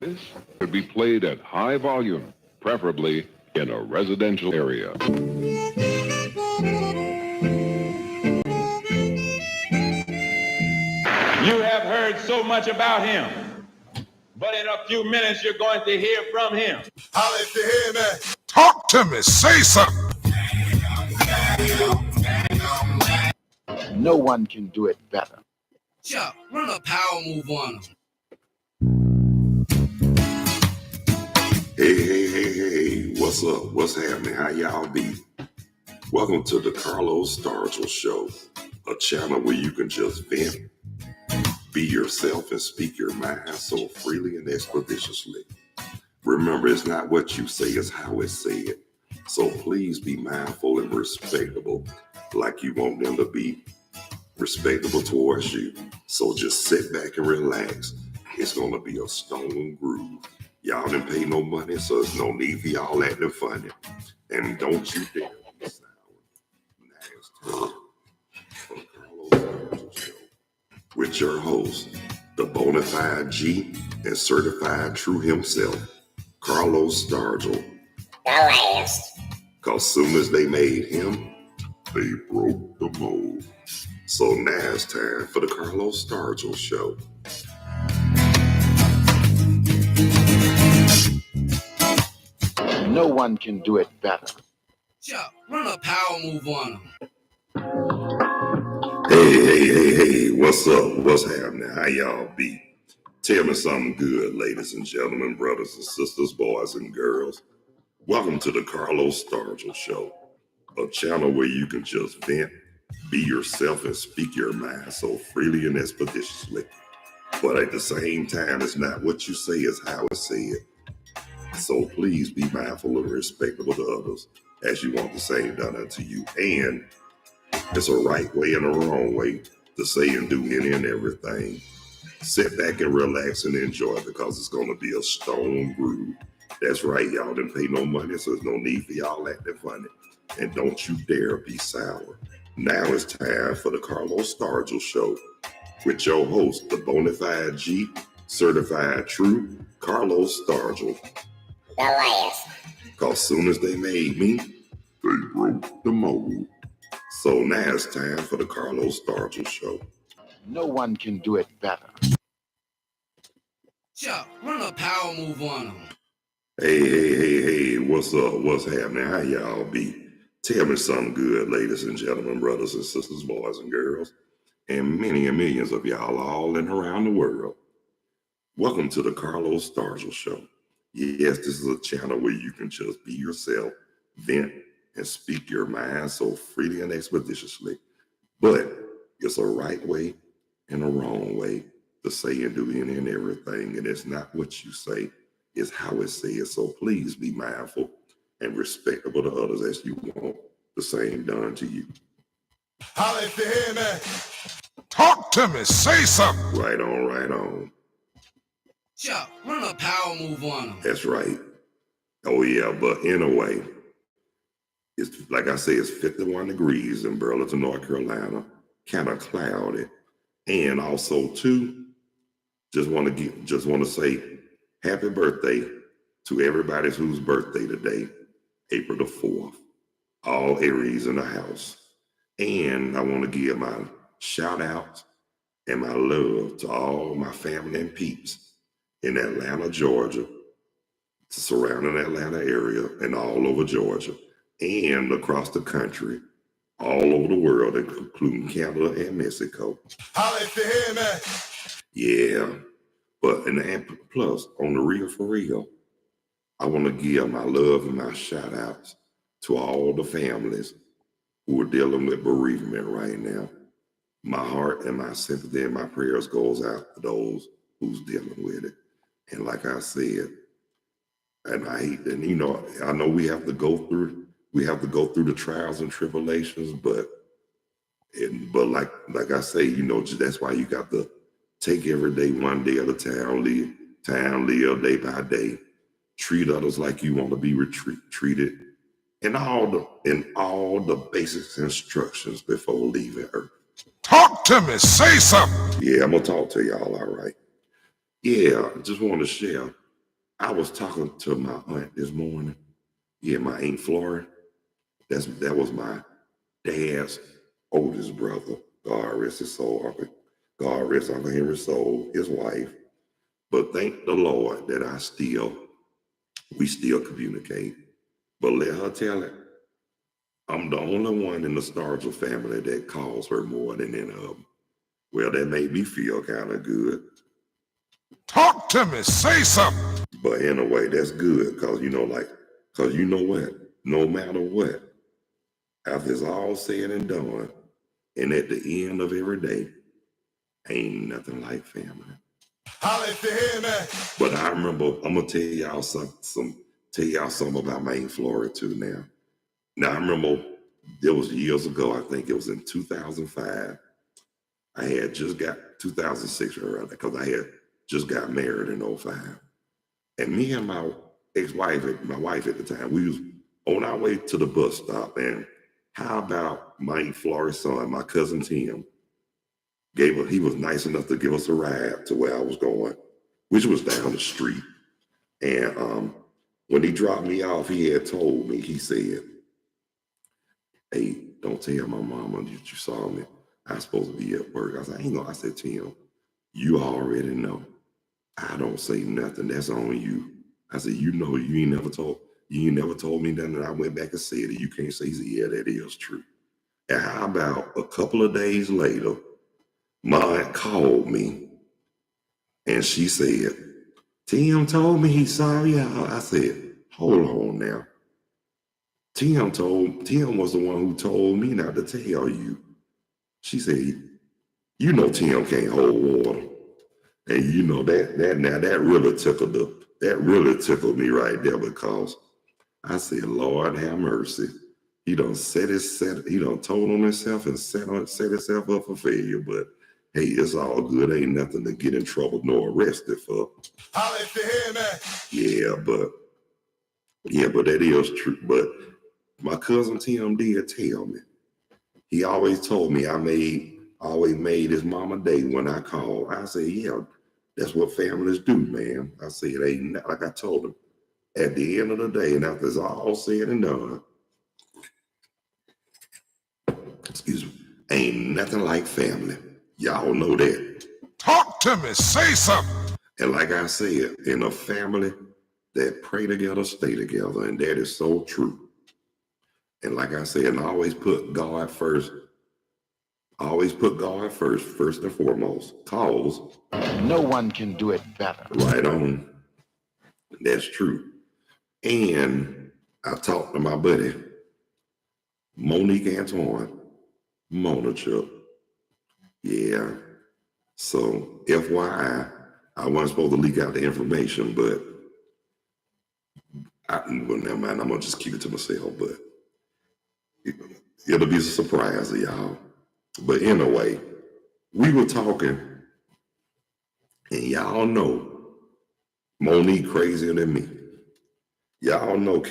This should be played at high volume, preferably in a residential area. You have heard so much about him, but in a few minutes you're going to hear from him. Holla if you hear me. Talk to me, say something. No one can do it better. Chuck, run a power move on him. Hey, what's up? What's happening? How y'all be? Welcome to the Carlos Stargell Show, a channel where you can just vent, be yourself, and speak your mind so freely and expeditiously. Remember, it's not what you say, it's how it's said. So please be mindful and respectable, like you want them to be respectable towards you. So just sit back and relax. It's going to be a stone groove. Y'all didn't pay no money, so there's no need for y'all acting funny. And don't you dare be sour. Now it's time for the Carlos Stargell Show with your host, the bona fide G and certified true himself, Carlos Stargell. The last. Cause soon as they made him, they broke the mold. So now it's time for the Carlos Stargell Show. No one can do it better. Chuck, run a power move on him. Hey, what's up? What's happening? How y'all be? Tell me something good, ladies and gentlemen, brothers and sisters, boys and girls. Welcome to the Carlos Stargell Show, a channel where you can just vent, be yourself, and speak your mind so freely and expeditiously. But at the same time, it's not what you say, it's how it's said. So please be mindful and respectable to others as you want the same done unto you. And it's a right way and a wrong way to say and do any and everything. Sit back and relax and enjoy because it's going to be a stone groove. That's right, y'all didn't pay no money, so there's no need for y'all acting funny. And don't you dare be sour. Now it's time for the Carlos Stargell Show with your host, the bona fide G, certified true, Carlos Stargell. The last. Cause soon as they made me, they broke the mold. So now it's time for the Carlos Stargell Show. No one can do it better. Chuck, run a power move on him. Hey, what's up? What's happening? How y'all be? Tell me something good, ladies and gentlemen, brothers and sisters, boys and girls, and many and millions of y'all all in around the world. Welcome to the Carlos Stargell Show. Yes, this is a channel where you can just be yourself, vent, and speak your mind so freely and expeditiously. But it's a right way and a wrong way to say and do any and everything. And it's not what you say, it's how it's said. So please be mindful and respectable to others as you want the same done to you. Holla if you hear me. Talk to me, say something. Right on. Chuck, run a power move on him. That's right. Oh yeah, but anyway, it's like I say, it's 51 degrees in Burlington, North Carolina, kind of cloudy. And also too, just want to say happy birthday to everybody whose birthday today, April the 4th, all Aries in the house. And I want to give my shout out and my love to all my family and peeps in Atlanta, Georgia, surrounding Atlanta area and all over Georgia and across the country, all over the world, including Canada and Mexico. Holla if you hear me. Yeah, but and plus, on the real for real, I want to give my love and my shout outs to all the families who are dealing with bereavement right now. My heart and my sympathy and my prayers goes out to those who's dealing with it. And like I said, and I hate, and I know we have to go through the trials and tribulations, but like I say, that's why you got to take every day one day at a time, live day by day, treat others like you want to be treated, and all the basic instructions before leaving Earth. Talk to me, say something. Yeah, I'm gonna talk to y'all, all right. Yeah, I just want to share I was talking to my aunt this morning. Yeah, my Aunt Flora. That was my dad's oldest brother. God rest his soul. God rest Uncle Henry's soul, his wife. But thank the Lord that we still communicate. But let her tell it, I'm the only one in the Stargell family that calls her more than any of them. Well, that made me feel kind of good. Talk to me. Say something. But in a way, that's good because, because you know what? No matter what, after it's all said and done, and at the end of every day, ain't nothing like family. Holla if you hear me. But I remember, I'm gonna tell y'all something about my Aunt Flora too now. Now I remember there was years ago, I think it was in 2005. I had just got 2006 rather, because I had just got married in 05. And me and my ex-wife, my wife at the time, we was on our way to the bus stop. And how about my Aunt Flora's son, my cousin Tim, he was nice enough to give us a ride to where I was going, which was down the street. And when he dropped me off, he had told me, he said, "Hey, don't tell my mama that you saw me. I was supposed to be at work." I said, "Ain't gonna." I said, "Tim, you already know. I don't say nothing. That's on you." I said, "You know, you ain't never told me nothing." And I went back and said it. You can't say." He said, "Yeah, that is true." And how about a couple of days later, my aunt called me and she said, "Tim told me he saw you." I said, "Hold on now. Tim was the one who told me not to tell you." She said, "You know Tim can't hold water." And you know that really tickled me right there, because I said, "Lord have mercy." He done told on himself and set himself up for failure. But hey, it's all good. Ain't nothing to get in trouble nor arrested for. Holla if you hear me. Yeah, but that is true. But my cousin Tim did tell me. He always told me I always made his mama day when I called. I said, "Yeah, that's what families do, man." I said, "Ain't not," like I told him, at the end of the day, and after it's all said and done, excuse me, ain't nothing like family. Y'all know that. Talk to me. Say something. And like I said, in a family that pray together, stay together, and that is so true. And like I said, and I always put God first. First and foremost, cause No one can do it better. right on. That's true. And I talked to my buddy, Monique Antoine, Mona Chuck. Yeah. So FYI, I wasn't supposed to leak out the information, but well, never mind. I'm gonna just keep it to myself. But it'll be a surprise to y'all. But anyway, we were talking, and y'all know Monique crazier than me. Y'all know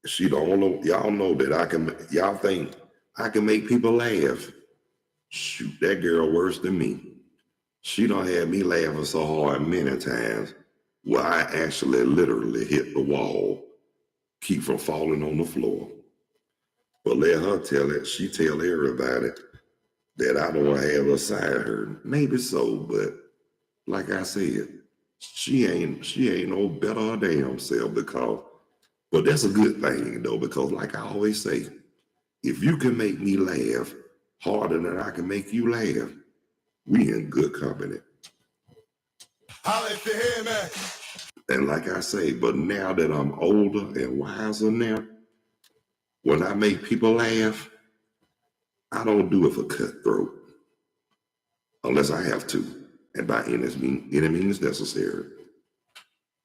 she the only. Y'all know that y'all think I can make people laugh. Shoot, that girl worse than me. She done had me laughing so hard many times where I actually literally hit the wall, keep from falling on the floor. But let her tell it. She tell everybody that I don't have a side hurt. Maybe so, but like I said, she ain't no better her damn self, but that's a good thing though, because like I always say, if you can make me laugh harder than I can make you laugh, we in good company. Holla if you hear me. And like I say, but now that I'm older and wiser now, when I make people laugh, I don't do it for cutthroat, unless I have to, and by any means necessary.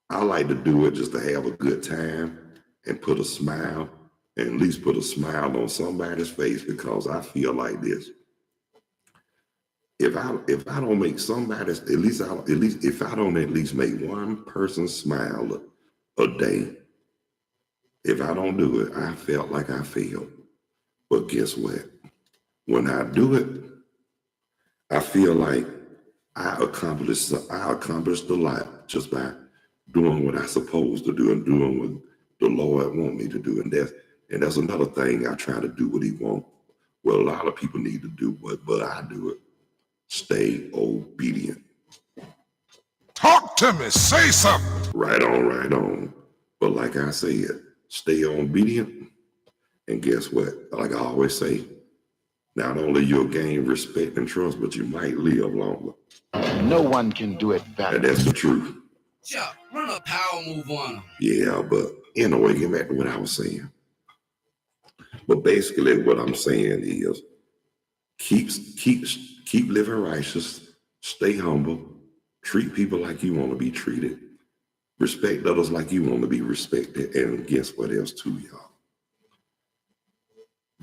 I like to do it just to have a good time and put a smile, and at least put a smile on somebody's face, because I feel like this. If I don't make somebody's, if I don't at least make one person smile a day, if I don't do it, I felt like I failed. But guess what? When I do it, I feel like I accomplished a lot just by doing what I'm supposed to do and doing what the Lord want me to do. And that's another thing. I try to do what he want. Well, a lot of people need to do, but I do it. Stay obedient. Talk to me. Say something. Right on, right on. But like I said, stay obedient. And guess what? Like I always say, not only you'll gain respect and trust, but you might live longer. No one can do it better. And that's the truth. Chuck, run a power move on him. Yeah, but anyway, get back to what I was saying. But basically what I'm saying is keep living righteous, stay humble, treat people like you want to be treated, respect others like you want to be respected, and guess what else too, y'all?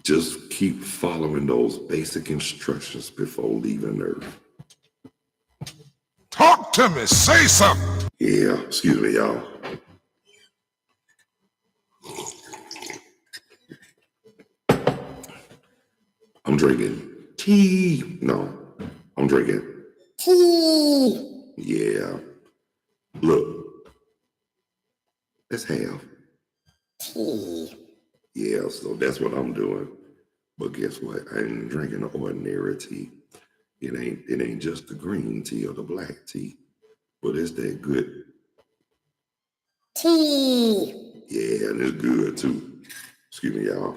Just keep following those basic instructions before leaving Earth. Talk to me. Say something. Yeah, excuse me, y'all. I'm drinking tea. No, I'm drinking Tea. Yeah. Look, let's have Tea. Yeah, so that's what I'm doing. But guess what? I ain't drinking ordinary tea. It ain't just the green tea or the black tea, but it's that good Tea. Yeah, and it's good too. Excuse me, y'all.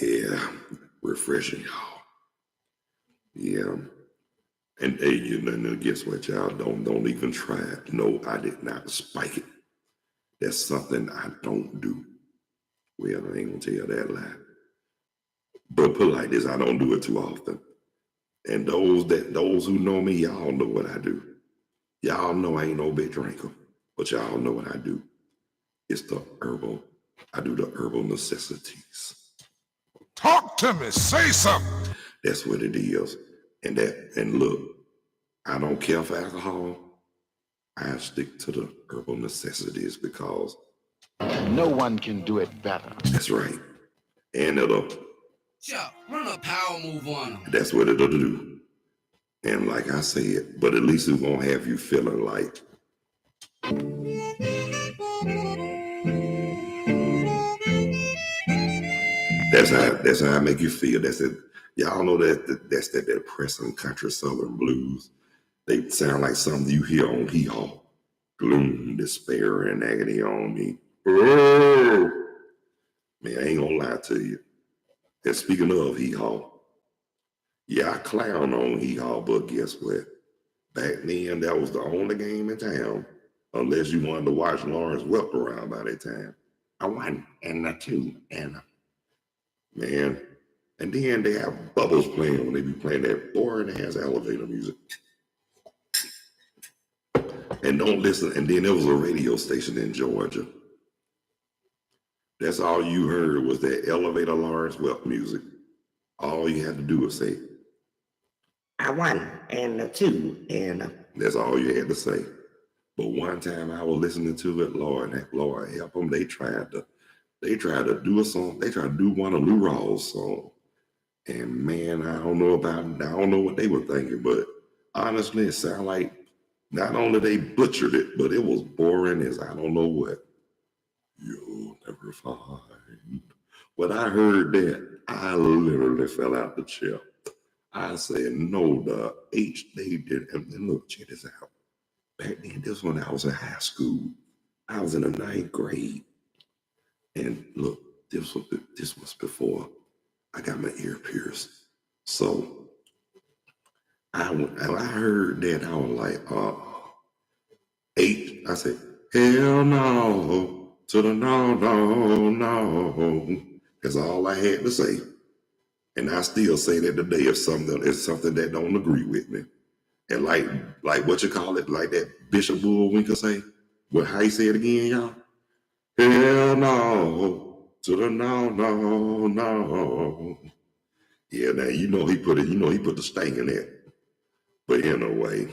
Yeah, refreshing, y'all. Yeah. And hey, you know, guess what, y'all? Don't even try it. No, I did not spike it. That's something I don't do. Well, I ain't gonna tell you that lie. But put it like this, I don't do it too often. And those who know me, y'all know what I do. Y'all know I ain't no big drinker, but y'all know what I do. It's the herbal. I do the herbal necessities. Talk to me. Say something. That's what it is. And look, I don't care for alcohol. I stick to the herbal necessities because No one can do it better. that's right. And Chuck, run a power move on him. that's what it'll do. And like I said, but at least it won't have you feeling like that's how I make you feel. That's it. Y'all know that's that depressing country southern blues. They sound like something you hear on Hee Haw. Gloom, despair, and agony on me. Oh, man, I ain't gonna lie to you. And speaking of Hee Haw, yeah, I clown on Hee Haw, but guess what? Back then, that was the only game in town, unless you wanted to watch Lawrence Welk around by that time. A one and a two and man. And then they have bubbles playing when they be playing that boring ass elevator music. And don't listen. And then there was a radio station in Georgia. That's all you heard was that elevator Lawrence Welk music. All you had to do was say, a one and a two and a. That's all you had to say. But one time I was listening to it, Lord help them. They tried to do a song. They tried to do one of Lou Rawls' songs. And man, I don't know what they were thinking, but honestly, it sounded like not only they butchered it, but it was boring as I don't know what. You'll never find. When I heard that, I literally fell out the chair. I said, no, the H they did. And look, check this out. Back then, this when I was in high school. I was in the 9th grade. And look, this was before I got my ear pierced. So I heard that, I was like, H. I said, hell no, to the no, no, no. That's all I had to say. And I still say that today if something that don't agree with me. And like what you call it, like that Bishop Bullwinkle say. Well, how you say it again, y'all? Hell no, to the no, no, no. Yeah, now he put the sting in it. But in a way,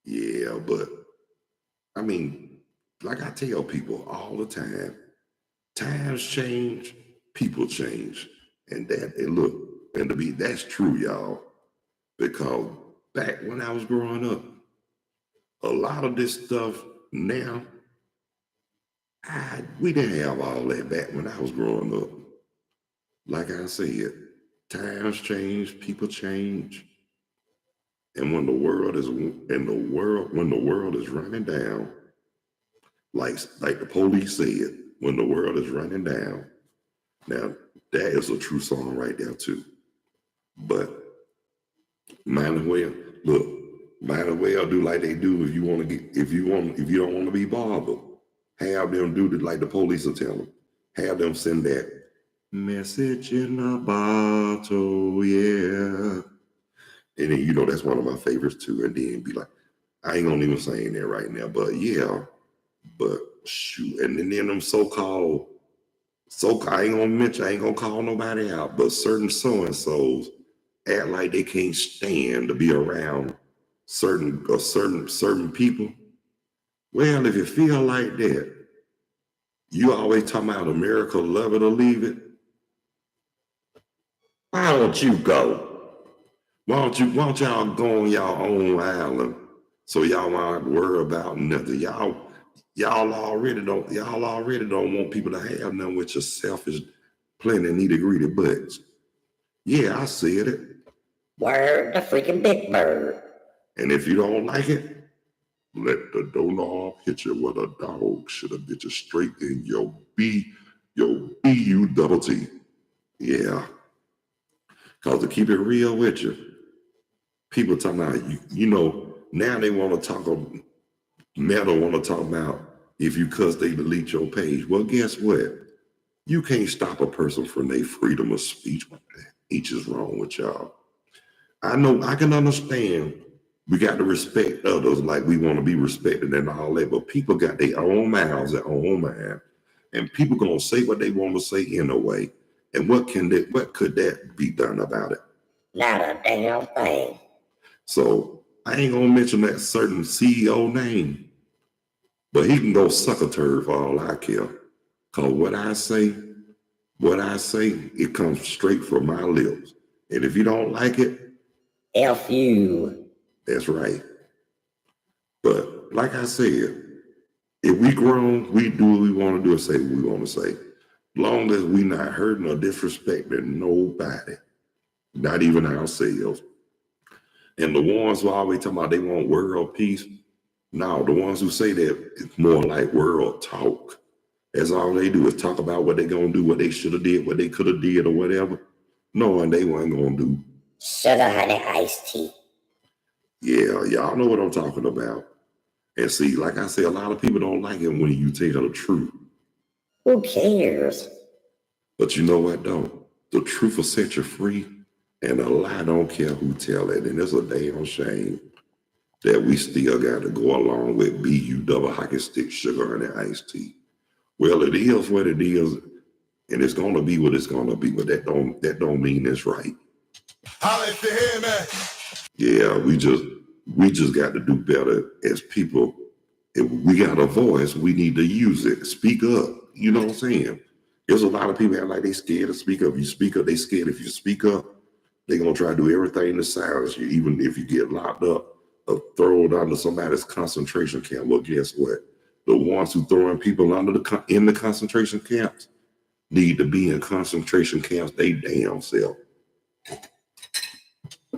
yeah, but I mean, like I tell people all the time, times change, people change. And that's true, y'all. Because back when I was growing up, a lot of this stuff now, we didn't have all that back when I was growing up. Like I said, times change, people change, and when the world is running down, like the police said, when the world is running down. Now that is a true song right there too. But might as well do like they do if you don't want to be bothered. Have them do it like the police will tell them. Have them send that message in a bottle, yeah. And then that's one of my favorites too. And then be like, I ain't gonna even sing that right now, but yeah. But shoot, and then them so-called, I ain't gonna call nobody out, but certain so-and-sos act like they can't stand to be around certain people. Well, if you feel like that, you always talking about America, love it or leave it. Why don't you go? Why don't y'all go on y'all own island so y'all won't worry about nothing? Y'all already don't want people to have nothing with your selfish, plenty nitty-gritty butts. Yeah, I said it. Word the freaking big bird. And if you don't like it, let the doorknob hit you with a dog should have hit you straight in your B-U-double-T. Yeah. Because to keep it real with you, people talking about, now they want to talk about if you cuss, they delete your page. Well, guess what? You can't stop a person from their freedom of speech. What the H is wrong with y'all? I know, I can understand we got to respect others like we want to be respected and all that, but people got their own mouths, their own mind, and people gonna say what they want to say anyway. And what could that be done about it? Not a damn thing. So I ain't gonna mention that certain CEO name, but he can go suck a turd for all I care. Cause what I say, it comes straight from my lips. And if you don't like it, F you. That's right. But like I said, if we grown, we do what we want to do and say what we want to say. Long as we not hurting or disrespecting nobody, not even ourselves. And the ones who always talking about they want world peace, no, the ones who say that, it's more like world talk. That's all they do is talk about what they gonna do, what they should have did, what they could have did or whatever, knowing they weren't gonna do. Sugar honey iced tea. Yeah, y'all know what I'm talking about. And see, like I say, a lot of people don't like it when you tell the truth. Who cares? But you know what, though? The truth will set you free, and a lie don't care who tell it. And it's a damn shame that we still got to go along with BU double hockey stick sugar and iced tea. Well, it is what it is, and it's gonna be what it's gonna be. But that don't mean it's right. Holla if you hear me. Yeah, we just got to do better as people. If we got a voice, we need to use it. Speak up. You know what I'm saying? There's a lot of people that like they scared to speak up. You speak up, they scared. If you speak up, they're gonna try to do everything to silence you, even if you get locked up or thrown under somebody's concentration camp. Well, guess what? The ones who throwing people in the concentration camps need to be in concentration camps they damn self.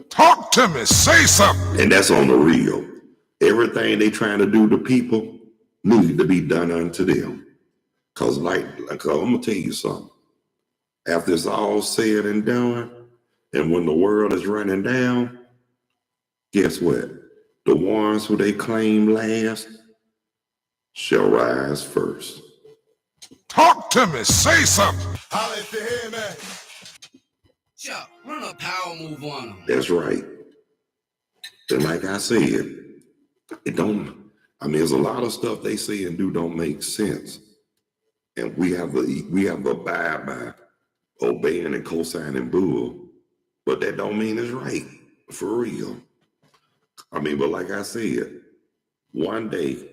Talk to me. Say something. And that's on the real. Everything they trying to do to people need to be done unto them. Cause I'm gonna tell you something. After it's all said and done, and when the world is running down, guess what? The ones who they claim last shall rise first. Talk to me. Say something. Holla if you hear me. Chuck, run a power move on him. That's right. And like I said, there's a lot of stuff they say and do don't make sense. And we have to abide by obeying and co-signing bull. But that don't mean it's right, for real. But like I said, one day,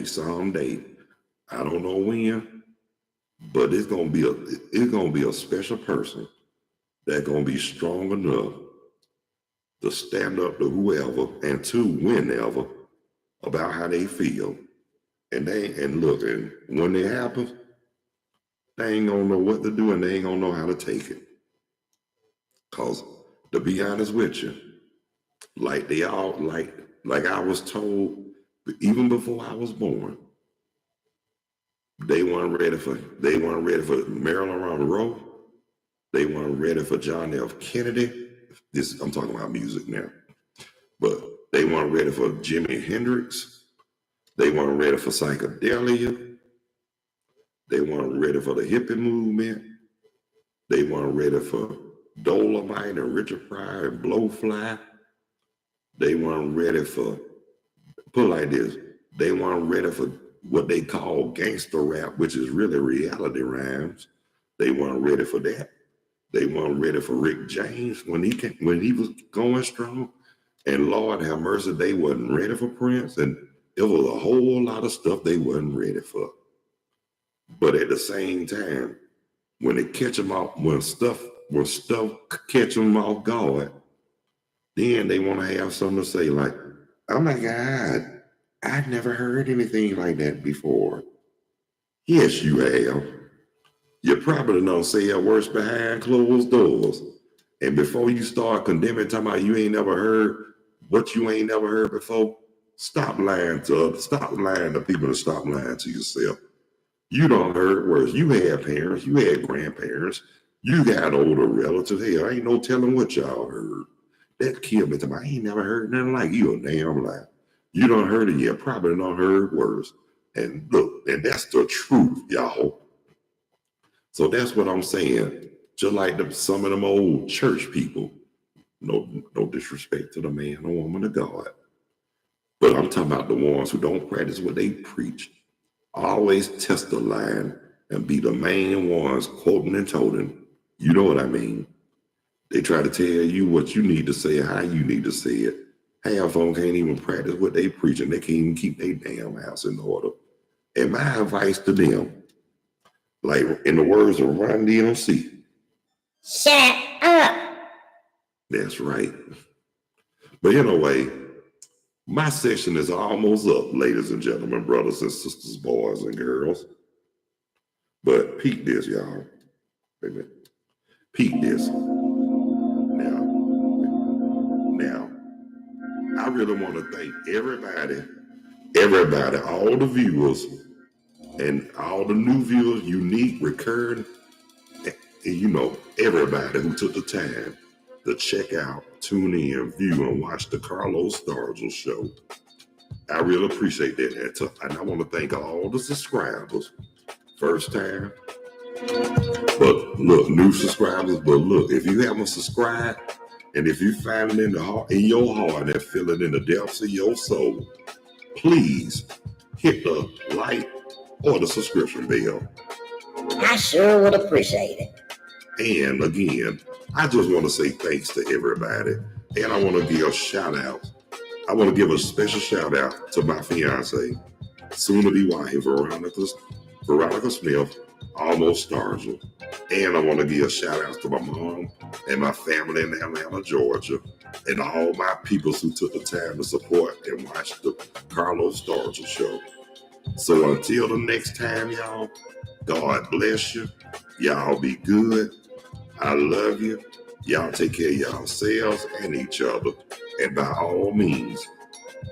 someday, I don't know when, but it's gonna be a special person that's gonna be strong enough to stand up to whoever and to whenever about how they feel. And when it happens, they ain't gonna know what to do and they ain't gonna know how to take it. Cause to be honest with you, like I was told even before I was born, they weren't ready for Marilyn Monroe. They weren't ready for John F. Kennedy. I'm talking about music now. But they weren't ready for Jimi Hendrix. They weren't ready for psychedelia. They weren't ready for the hippie movement. They weren't ready for Dolomite and Richard Pryor and Blowfly. They weren't ready for, put it like this, they weren't ready for what they call gangster rap, which is really reality rhymes. They weren't ready for that. They weren't ready for Rick James when he was going strong. And Lord have mercy, they wasn't ready for Prince. And there was a whole lot of stuff they wasn't ready for. But at the same time, when they catch them off, when stuff catch them off guard, then they want to have something to say like, oh my God, I've never heard anything like that before. Yes, you have. You probably don't say a worse behind closed doors. And before you start condemning, talking about you ain't never heard what you ain't never heard before, stop lying to people and stop lying to yourself. You don't heard worse. You had parents, you had grandparents, you got older relatives. Hell, ain't no telling what y'all heard. That killed me. I ain't never heard nothing like you a damn lie. You don't heard it yet, probably don't heard worse. And look, and that's the truth, y'all. So that's what I'm saying. Just like some of them old church people. No disrespect to the man or woman of God. But I'm talking about the ones who don't practice what they preach. Always test the line and be the main ones quoting and toting. You know what I mean? They try to tell you what you need to say, how you need to say it. Half of them can't even practice what they preach, and they can't even keep their damn house in order. And my advice to them, like in the words of Run DMC, Shut up. that's right. But anyway, my session is almost up, ladies and gentlemen, brothers and sisters, boys and girls. But peek this, y'all. Wait a minute. Peek this. Now, I really want to thank everybody, all the viewers, and all the new viewers, unique, recurring, and everybody who took the time to check out, tune in, view, and watch the Carlos Stargell show. I really appreciate that. And I want to thank all the subscribers. First time. But look, new subscribers, but look, if you haven't subscribed, and if you find it in your heart and feel it in the depths of your soul, please hit the like or the subscription bell. I sure would appreciate it. And again, I just want to say thanks to everybody. And I want to give a shout out. I want to give a special shout out to my fiance, soon to be wife, Veronica Smith, almost Stargell. And I want to give a shout out to my mom and my family in Atlanta, Georgia, and all my peoples who took the time to support and watch the Carlos Stargell show. So until the next time, y'all, God bless you. Y'all be good. I love you. Y'all take care of yourselves and each other. And by all means,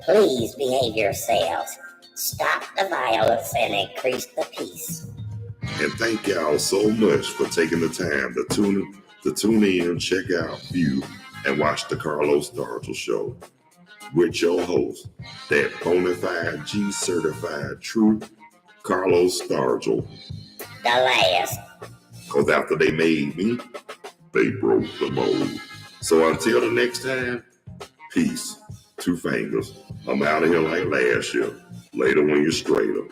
please behave yourselves. Stop the violence and increase the peace. And thank y'all so much for taking the time to tune in, check out, view, and watch the Carlos Stargell show with your host, that bonafide G-certified true Carlos Stargell. The last. Because after they made me, they broke the mold. So until the next time, peace. 2 fingers. I'm out of here like last year. Later when you're straighter.